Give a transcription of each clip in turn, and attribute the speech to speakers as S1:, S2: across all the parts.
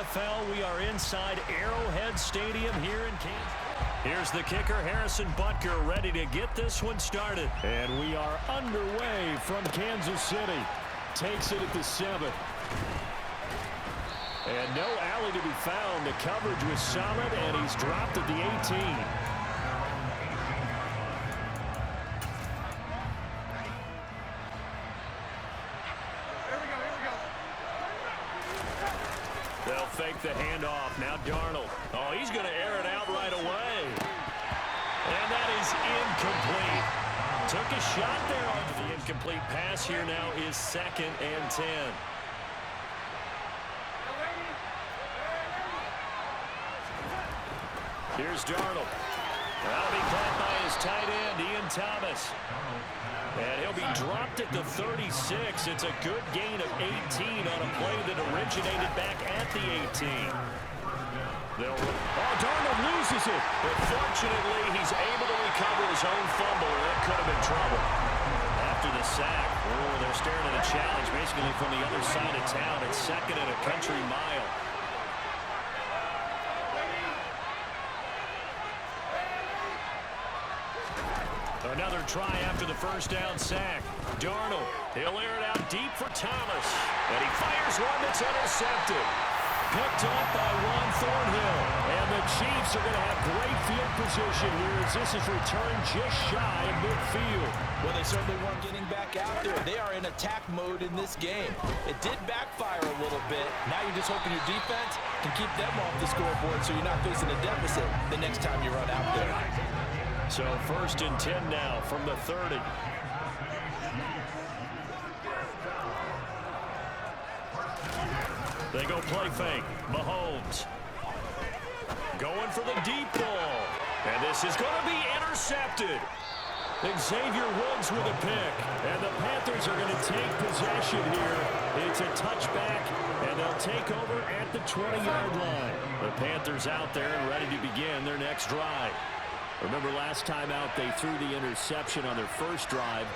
S1: NFL. We are inside Arrowhead Stadium here in Kansas. Here's the kicker, Harrison Butker, ready to get this one started. And we are underway from Kansas City. Takes it at the 7. And no alley to be found. The coverage was solid, and he's dropped at the 18. They'll fake the handoff. Now Darnold. Oh, he's going to air it out right away. And that is incomplete. Took a shot there on the incomplete pass. Here now is 2nd and 10. Here's Darnold. That'll be caught by his tight end, Ian Thomas. And he'll be dropped at the 36. It's a good gain of 18 on a play that originated back at the 18. Darnold loses it. But fortunately, he's able to recover his own fumble. That could have been trouble. After the sack, they're staring at a challenge basically from the other side of town. It's 2nd and a country mile. Another try after the first down sack. Darnold, he'll air it out deep for Thomas. And he fires one that's intercepted. Picked up by Ron Thornhill. And the Chiefs are going to have great field position here as this is returned just shy of midfield.
S2: Well, they certainly weren't getting back out there. They are in attack mode in this game. It did backfire a little bit. Now you're just hoping your defense can keep them off the scoreboard so you're not facing a deficit the next time you run out there.
S1: So 1st and 10 now from the 30. They go play fake. Mahomes going for the deep ball. And this is going to be intercepted. Xavier Woods with a pick. And the Panthers are going to take possession here. It's a touchback, and they'll take over at the 20-yard line. The Panthers out there and ready to begin their next drive. Remember last time out they threw the interception on their first drive.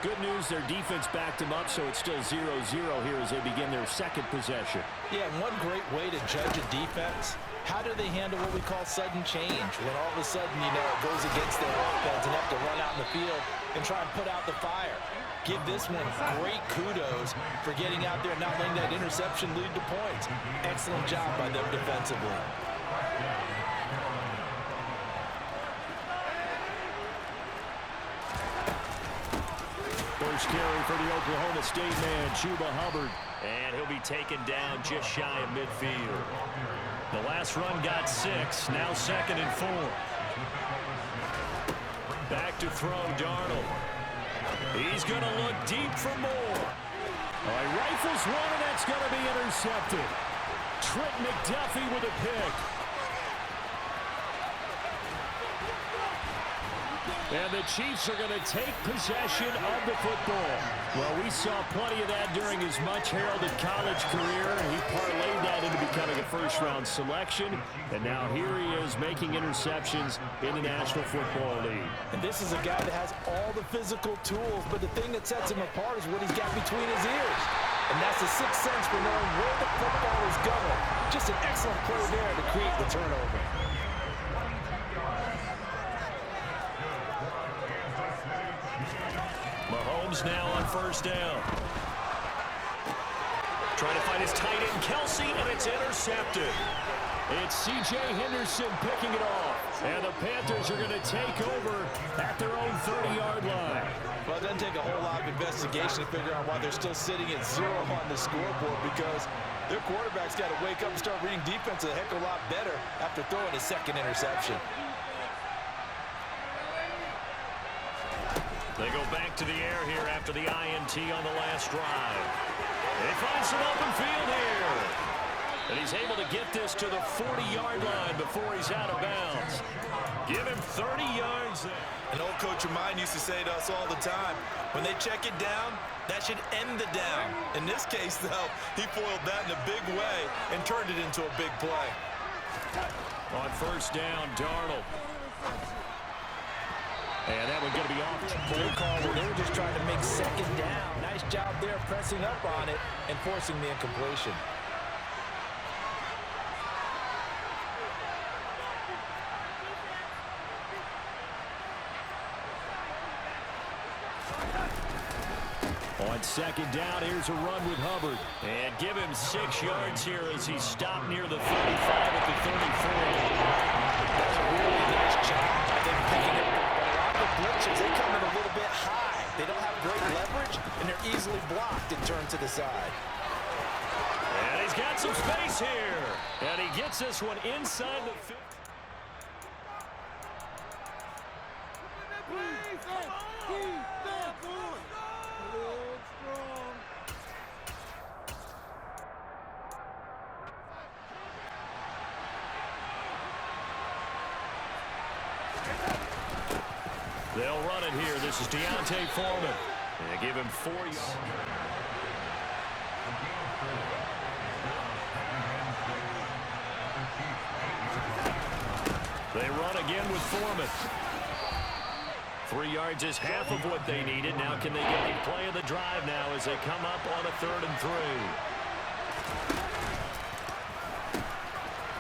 S1: Good news, their defense backed them up, so it's still 0-0 here as they begin their second possession.
S2: Yeah, and one great way to judge a defense, how do they handle what we call sudden change? When all of a sudden, it goes against their offense and have to run out in the field and try and put out the fire. Give this one great kudos for getting out there and not letting that interception lead to points. Excellent job by them defensively.
S1: First carry for the Oklahoma State man, Chuba Hubbard. And he'll be taken down just shy of midfield. The last run got 6, now 2nd and 4. Back to throw, Darnold. He's going to look deep for more. He rifles one, and that's going to be intercepted. Trent McDuffie with a pick. And the Chiefs are going to take possession of the football. Well, we saw plenty of that during his much-heralded college career. He parlayed that into becoming a first-round selection. And now here he is making interceptions in the National Football League.
S2: And this is a guy that has all the physical tools, but the thing that sets him apart is what he's got between his ears. And that's the sixth sense for knowing where the football is going. Just an excellent play there to create the turnover.
S1: Mahomes now on first down. Trying to find his tight end, Kelsey, and it's intercepted. It's C.J. Henderson picking it off. And the Panthers are going to take over at their own 30-yard line.
S2: Well, it doesn't take a whole lot of investigation to figure out why they're still sitting at 0 on the scoreboard, because their quarterback's got to wake up and start reading defense a heck of a lot better after throwing his second interception.
S1: They go back to the air here after the INT on the last drive. They find some open field here. And he's able to get this to the 40-yard line before he's out of bounds. Give him 30 yards there.
S3: An old coach of mine used to say to us all the time, when they check it down, that should end the down. In this case, though, he foiled that in a big way and turned it into a big play.
S1: On first down, Darnold. And that one going to be off.
S2: Full call where they were just trying to make second down. Nice job there pressing up on it and forcing the incompletion.
S1: On second down, here's a run with Hubbard. And give him 6 yards here as he's stopped near the 35 at the 34.
S2: That's a really nice job. I think picking it up. A lot of the blitzers, they come in a little bit high. They don't have great leverage, and they're easily blocked and turned to the side.
S1: And he's got some space here. And he gets this one inside the 50. They'll run it here. This is Deontay Foreman. They give him 4 yards. They run again with Foreman. 3 yards is half of what they needed. Now can they get a play of the drive now as they come up on a 3rd and 3?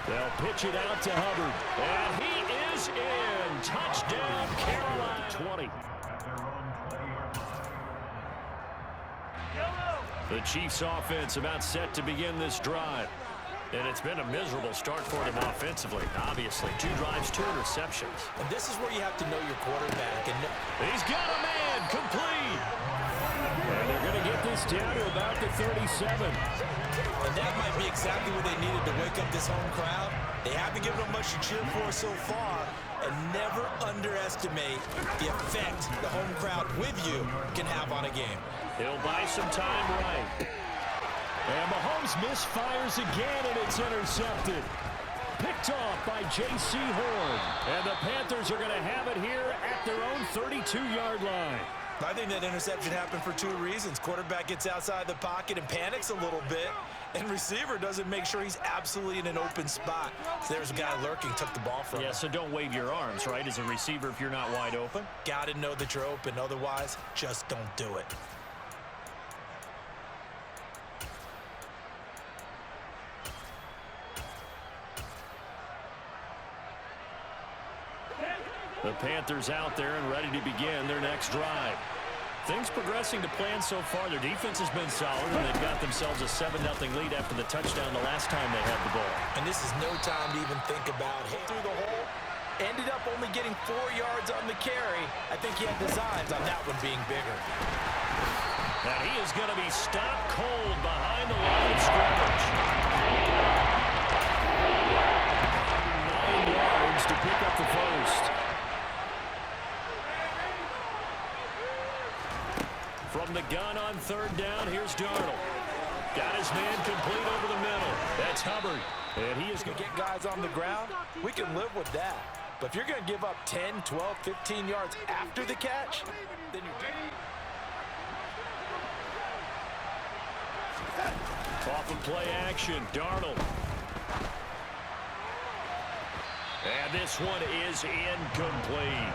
S1: They'll pitch it out to Hubbard. And he is in. Touchdown, Carolina. 20. The Chiefs offense about set to begin this drive. And it's been a miserable start for them offensively. Obviously, 2 drives, 2 interceptions.
S2: And this is where you have to know your quarterback. And
S1: he's got a man complete. And they're going to get this down to about the 37.
S3: And that might be exactly what they needed to wake up this home crowd. They haven't given them much to cheer for so far. And never underestimate the effect the home crowd with you can have on a game.
S1: He'll buy some time right. And Mahomes misfires again, and it's intercepted. Picked off by J.C. Horn. And the Panthers are going to have it here at their own 32-yard line.
S3: I think that interception happened for 2 reasons. Quarterback gets outside the pocket and panics a little bit. And receiver doesn't make sure he's absolutely in an open spot. So there's a guy lurking, took the ball from him.
S1: Yeah, so don't wave your arms, right, as a receiver if you're not wide open.
S3: Got to know that you're open. Otherwise, just don't do it.
S1: The Panthers out there and ready to begin their next drive. Things progressing to plan so far. Their defense has been solid, and they've got themselves a 7-0 lead after the touchdown the last time they had the ball.
S3: And this is no time to even think about hit through the hole. Ended up only getting 4 yards on the carry. I think he had designs on that one being bigger.
S1: And he is going to be stopped cold behind the line of scrimmage. 9 yards to pick up the first. From the gun on 3rd down, here's Darnold. Got his man complete over the middle. That's Hubbard. And he is going to
S2: get guys on the ground. We can live with that. But if you're going to give up 10, 12, 15 yards after the catch, then you're
S1: off of play action, Darnold. And this one is incomplete.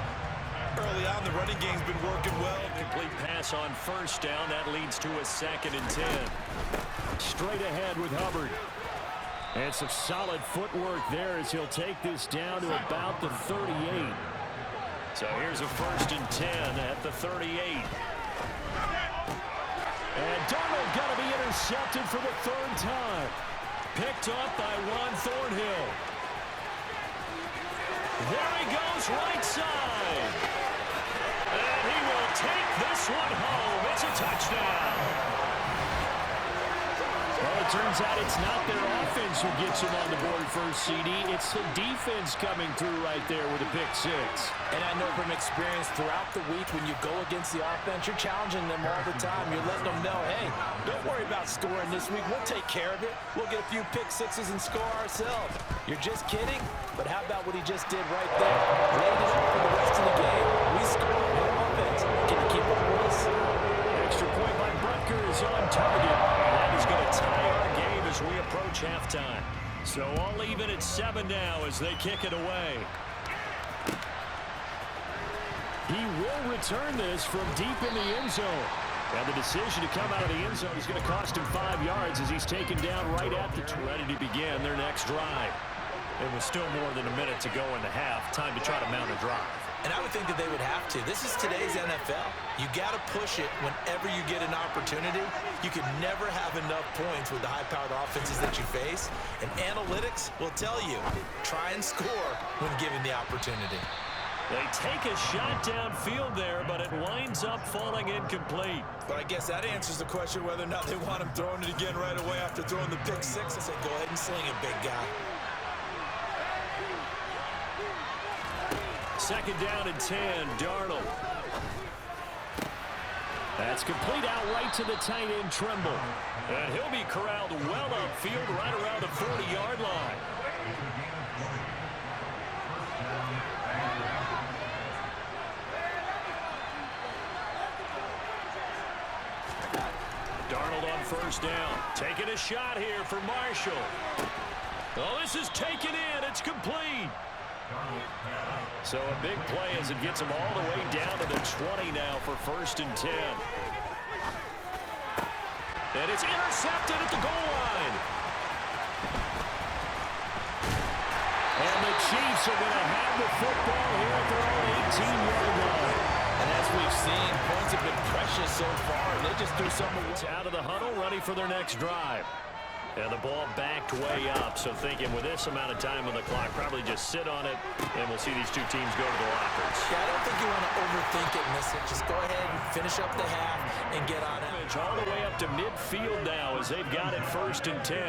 S3: Early on, the running game's been working well.
S1: Complete pass on 1st down. That leads to a 2nd and 10. Straight ahead with Hubbard. And some solid footwork there as he'll take this down to about the 38. So here's a 1st and 10 at the 38. And Darnold got to be intercepted for the 3rd time. Picked up by Ron Thornhill. There he goes, right side. And he will take this one home. It's a touchdown. Well, it turns out it's not their offense who gets him on the board first, CD. It's the defense coming through right there with a pick 6.
S2: And I know from experience throughout the week when you go against the offense, you're challenging them all the time. You're letting them know, hey, don't worry about scoring this week. We'll take care of it. We'll get a few pick 6s and score ourselves. You're just kidding? But how about what he just did right there? Laid it up for the rest of the game. We scored no offense. Can you keep up with us?
S1: Extra point by Butker is on target. That is going to tie our game as we approach halftime. So all even at 7 now as they kick it away. He will return this from deep in the end zone. And the decision to come out of the end zone is going to cost him 5 yards as he's taken down right at the ready to begin their next drive. It was still more than a minute to go in the half. Time to try to mount a drive.
S3: And I would think that they would have to. This is today's NFL. You got to push it whenever you get an opportunity. You can never have enough points with the high-powered offenses that you face. And analytics will tell you, try and score when given the opportunity.
S1: They take a shot downfield there, but it winds up falling incomplete.
S3: But I guess that answers the question whether or not they want him throwing it again right away after throwing the pick six. I said, go ahead and sling it, big guy.
S1: Second down and 10, Darnold. That's complete out right to the tight end, Trimble. And he'll be corralled well upfield right around the 40-yard line. Darnold on first down. Taking a shot here for Marshall. Oh, this is taken in. It's complete. So a big play as it gets him all the way down to the 20 now for first and 10. And it's intercepted at the goal line. And the Chiefs are going to have the football here at their own 18-yard line.
S2: And as we've seen, points have been precious so far, and they just threw some away.
S1: It's out of the huddle, ready for their next drive. And the ball backed way up, so thinking with this amount of time on the clock, probably just sit on it, and we'll see these two teams go to the lockers.
S3: Yeah, I don't think you want to overthink it and miss it. Just go ahead and finish up the half and get on out.
S1: All the way up to midfield now as they've got it first and 10.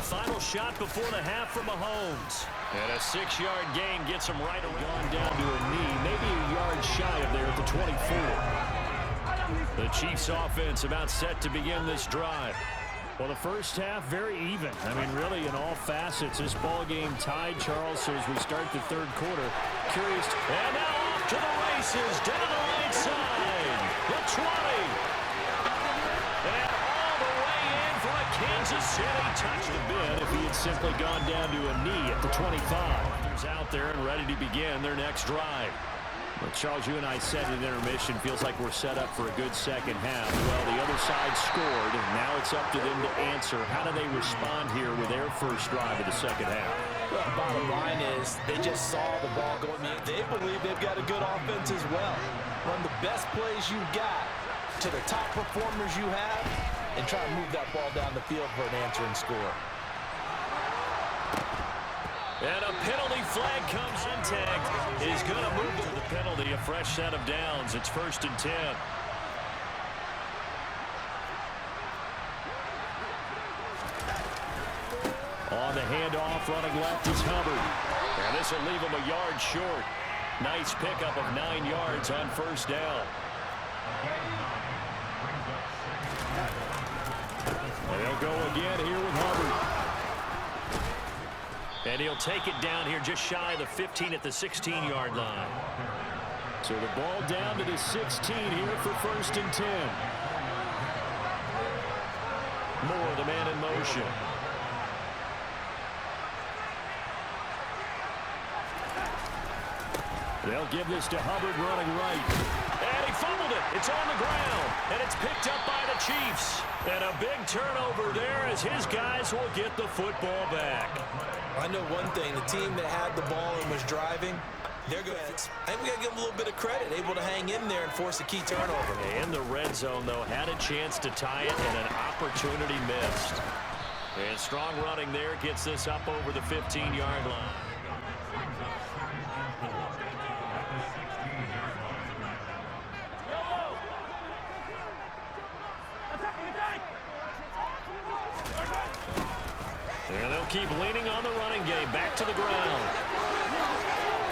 S1: Final shot before the half from Mahomes. And a 6-yard gain gets him right around down to a knee. Maybe a yard shy of there at the 24. The Chiefs offense about set to begin this drive. Well, the first half, very even. I mean, really, in all facets, this ball game tied, Charles. So as we start the third quarter, curious. And now off to the races, down the right side. The 20. And all the way in for a Kansas City touch the bid if he had simply gone down to a knee at the 25. He's out there and ready to begin their next drive. Well, Charles, you and I said in intermission, feels like we're set up for a good second half. Well, the other side scored, and now it's up to them to answer. How do they respond here with their first drive of the second half?
S2: Well, bottom line is they just saw the ball going in. They believe they've got a good offense as well. Run the best plays you've got to the top performers you have and try to move that ball down the field for an answering score.
S1: And a penalty flag comes in. Tagged is going to move to the penalty. A fresh set of downs. It's first and 10. On the handoff, running left is Hubbard. And this will leave him a yard short. Nice pickup of 9 yards on first down. And they'll go again here with Hubbard. And he'll take it down here just shy of the 15 at the 16-yard line. So the ball down to the 16 here for first and 10. Moore, the man in motion. They'll give this to Hubbard running right. And he fumbled it. It's on the ground. And it's picked up by the Chiefs. And a big turnover there as his guys will get the football back.
S3: I know one thing. The team that had the ball and was driving, they're good. I think we got to give them a little bit of credit. Able to hang in there and force a key turnover.
S1: In the red zone, though, had a chance to tie it and an opportunity missed. And strong running there gets this up over the 15-yard line. And they'll keep leaning on the running game. Back to the ground.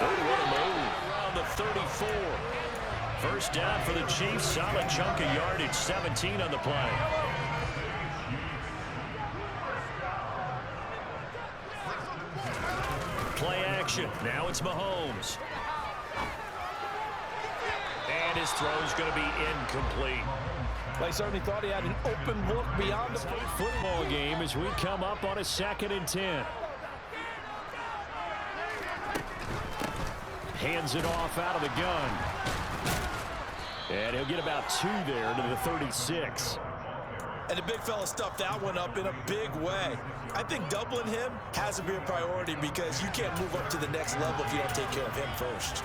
S1: Oh, what a move. Around the 34. First down for the Chiefs. Solid chunk of yardage. 17 on the play. Play action. Now it's Mahomes. And his throw's going to be incomplete.
S2: They certainly thought he had an open look beyond the
S1: football game as we come up on a 2nd and 10. Hands it off out of the gun. And he'll get about 2 there to the 36.
S3: And the big fella stuffed that one up in a big way. I think doubling him has to be a priority because you can't move up to the next level if you don't take care of him first.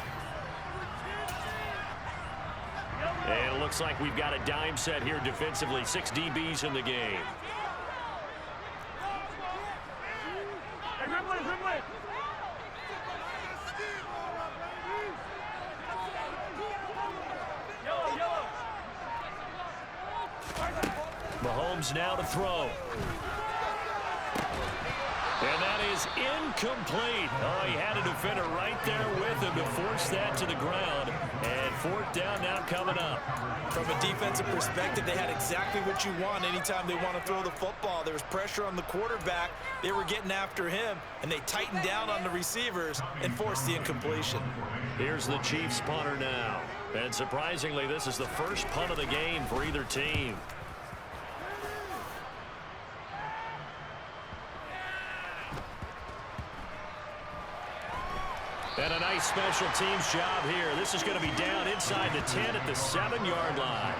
S1: And it looks like we've got a dime set here defensively. 6 DBs in the game. Mahomes now to throw. And that is incomplete. Oh, he had a defender right there with him to force that to the ground. And 4th down now coming up.
S3: From a defensive perspective, they had exactly what you want anytime they want to throw the football. There was pressure on the quarterback. They were getting after him, and they tightened down on the receivers and forced the incompletion.
S1: Here's the Chiefs punter now. And surprisingly, this is the first punt of the game for either team. And a nice special teams job here. This is going to be down inside the 10 at the 7-yard line.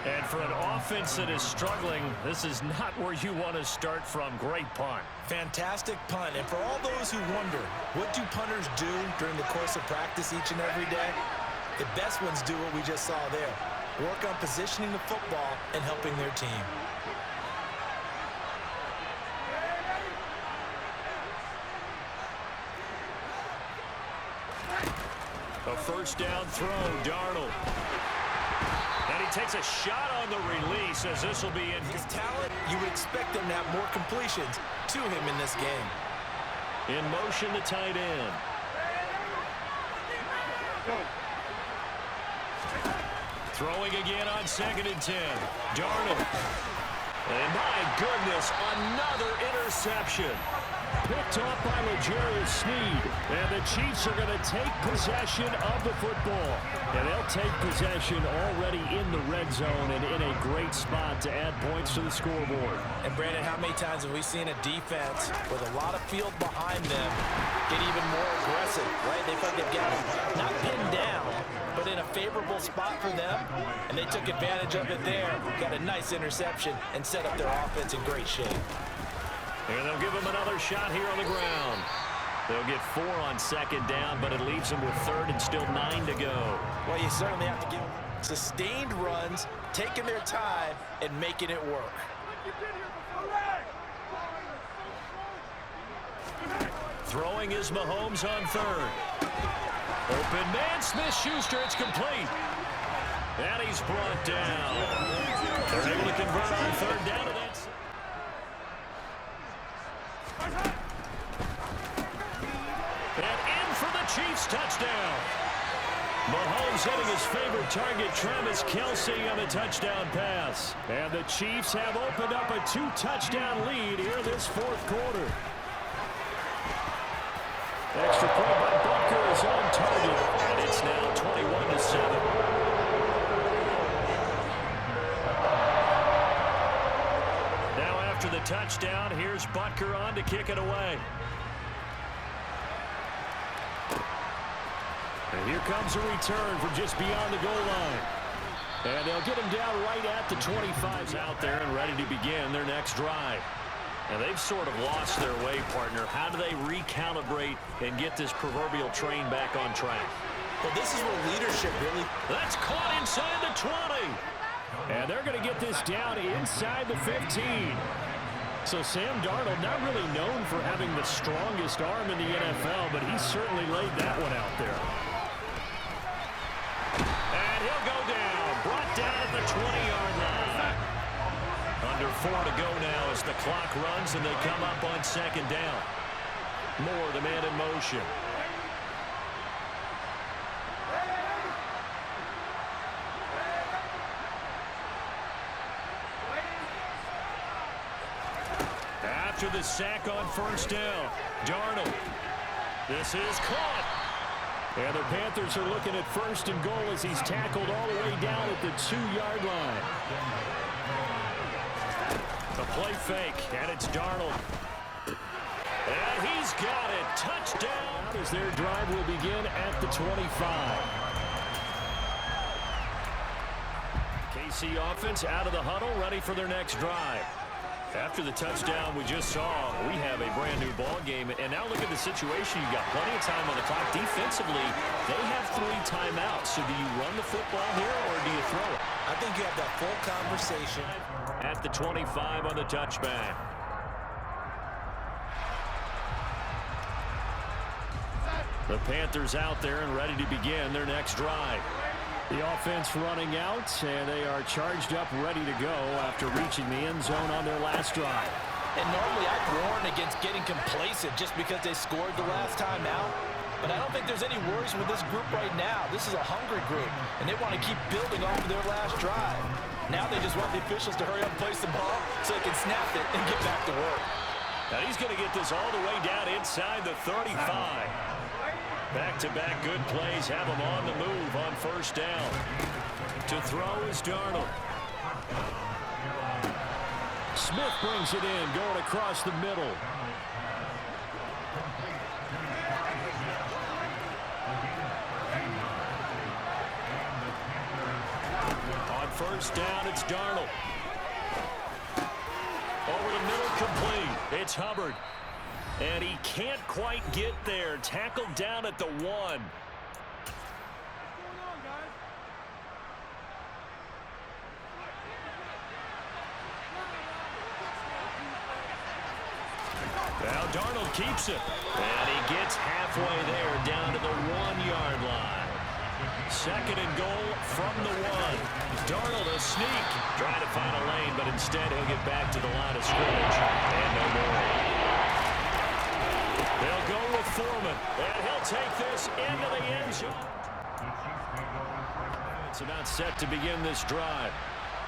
S1: And for an offense that is struggling, this is not where you want to start from. Great punt.
S3: Fantastic punt. And for all those who wonder, what do punters do during the course of practice each and every day? The best ones do what we just saw there. Work on positioning the football and helping their team.
S1: A first down throw, Darnold. And he takes a shot on the release as this will be in.
S3: His talent, you would expect him to have more completions to him in this game.
S1: In motion, the tight end. Throwing again on 2nd and 10. Darnold. And my goodness, another interception. Picked off by L'Jarius Sneed. And the Chiefs are going to take possession of the football. And they'll take possession already in the red zone and in a great spot to add points to the scoreboard.
S3: And Brandon, how many times have we seen a defense with a lot of field behind them get even more aggressive, right? They feel like they've got them not pinned down, but in a favorable spot for them. And they took advantage of it there. Got a nice interception and set up their offense in great shape.
S1: And they'll give him another shot here on the ground. They'll get 4 on 2nd down, but it leaves them with 3rd and still 9 to go.
S3: Well, you certainly have to give sustained runs, taking their time, and making it work.
S1: Throwing is Mahomes on 3rd. Open man, Smith-Schuster, it's complete. And he's brought down. They're able to convert on 3rd down, and that's... And in for the Chiefs touchdown. Mahomes hitting his favorite target, Travis Kelce, on the touchdown pass. And the Chiefs have opened up a 2-touchdown lead here this 4th quarter. Extra point by Butker is on target, and it's now 21-7. Now after the touchdown, here's Butker on to kick it away. And here comes a return from just beyond the goal line. And they'll get him down right at the 25s out there and ready to begin their next drive. And they've sort of lost their way, partner. How do they recalibrate and get this proverbial train back on track?
S3: Well, this is where leadership really...
S1: That's caught inside the 20. And they're going to get this down inside the 15. So Sam Darnold, not really known for having the strongest arm in the NFL, but he certainly laid that one out there. And he'll go down, brought down at the 20-yard line. Under 4 to go now as the clock runs and they come up on 2nd down. Moore, the man in motion. After the sack on 1st down, Darnold. This is caught. And the Panthers are looking at 1st and goal as he's tackled all the way down at the 2-yard line. A play fake, and it's Darnold. And he's got it. Touchdown. As their drive will begin at the 25. KC offense out of the huddle, ready for their next drive. After the touchdown we just saw, we have a brand-new ball game. And now look at the situation. You've got plenty of time on the clock. Defensively, they have 3 timeouts. So do you run the football here or do you throw it?
S3: I think you have that full conversation.
S1: At the 25 on the touchback. The Panthers out there and ready to begin their next drive. The offense running out, and they are charged up, ready to go after reaching the end zone on their last drive.
S2: And normally I'd warn against getting complacent just because they scored the last time out. But I don't think there's any worries with this group right now. This is a hungry group, and they want to keep building off of their last drive. Now they just want the officials to hurry up and place the ball so they can snap it and get back to work.
S1: Now he's going to get this all the way down inside the 35. Back-to-back good plays have him on the move on first down. To throw is Darnold. Smith brings it in, going across the middle. On first down, it's Darnold. Over the middle, complete. It's Hubbard. And he can't quite get there. Tackled down at the 1. Now Darnold keeps it. And he gets halfway there down to the 1-yard line. Second and goal from the 1. Darnold a sneak. Trying to find a lane, but instead he'll get back to the line of scrimmage. And no more. They'll go with Foreman, and he'll take this into the end zone. It's about set to begin this drive.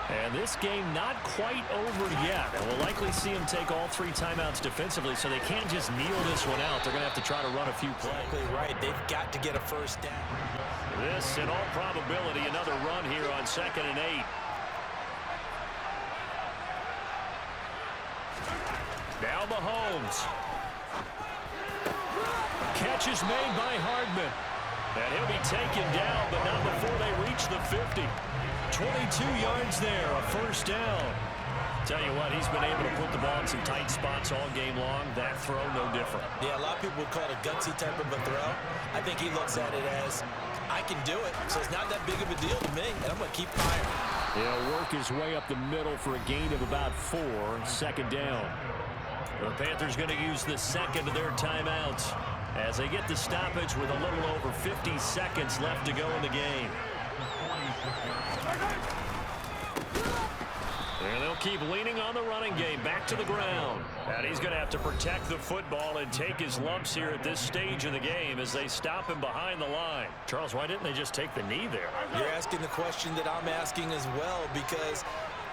S1: And this game not quite over yet. And we'll likely see him take all 3 timeouts defensively, so they can't just kneel this one out. They're going to have to try to run a few plays.
S3: Exactly right. They've got to get a first down.
S1: This, in all probability, another run here on 2nd and 8. Now Mahomes. Catch is made by Hardman. And he'll be taken down, but not before they reach the 50. 22 yards there, a first down. Tell you what, he's been able to put the ball in some tight spots all game long. That throw, no different.
S3: Yeah, a lot of people would call it a gutsy type of a throw. I think he looks at it as, I can do it, so it's not that big of a deal to me, and I'm going to keep firing.
S1: He'll work his way up the middle for a gain of about 4, second down. The Panthers going to use the second of their timeouts as they get the stoppage with a little over 50 seconds left to go in the game. And they'll keep leaning on the running game back to the ground. And he's going to have to protect the football and take his lumps here at this stage of the game as they stop him behind the line. Charles, why didn't they just take the knee there?
S3: You're asking the question that I'm asking as well, because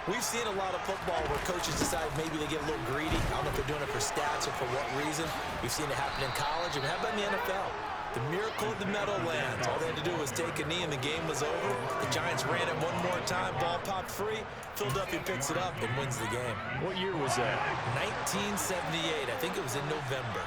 S3: we've seen a lot of football where coaches decide maybe they get a little greedy. I don't know if they're doing it for stats or for what reason. We've seen it happen in college. And how about in the NFL? The miracle of the Meadowlands. All they had to do was take a knee and the game was over. The Giants ran it one more time. Ball popped free. Philadelphia picks it up and wins the game.
S1: What year was that?
S3: 1978. I think it was in November.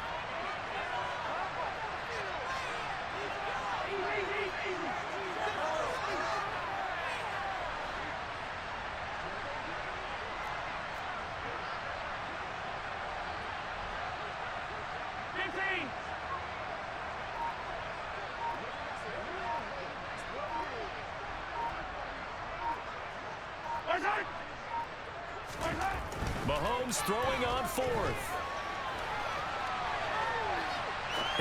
S1: Mahomes throwing on 4th.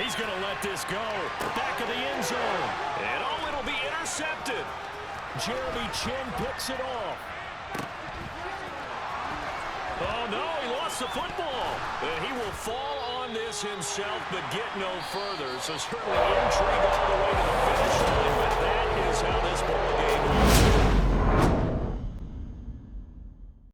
S1: He's going to let this go. Back of the end zone. And oh, it'll be intercepted. Jeremy Chin picks it off. Oh, no, he lost the football. And he will fall on this himself, but get no further. So certainly intrigue all the way to the finish line, but that is how this ball game will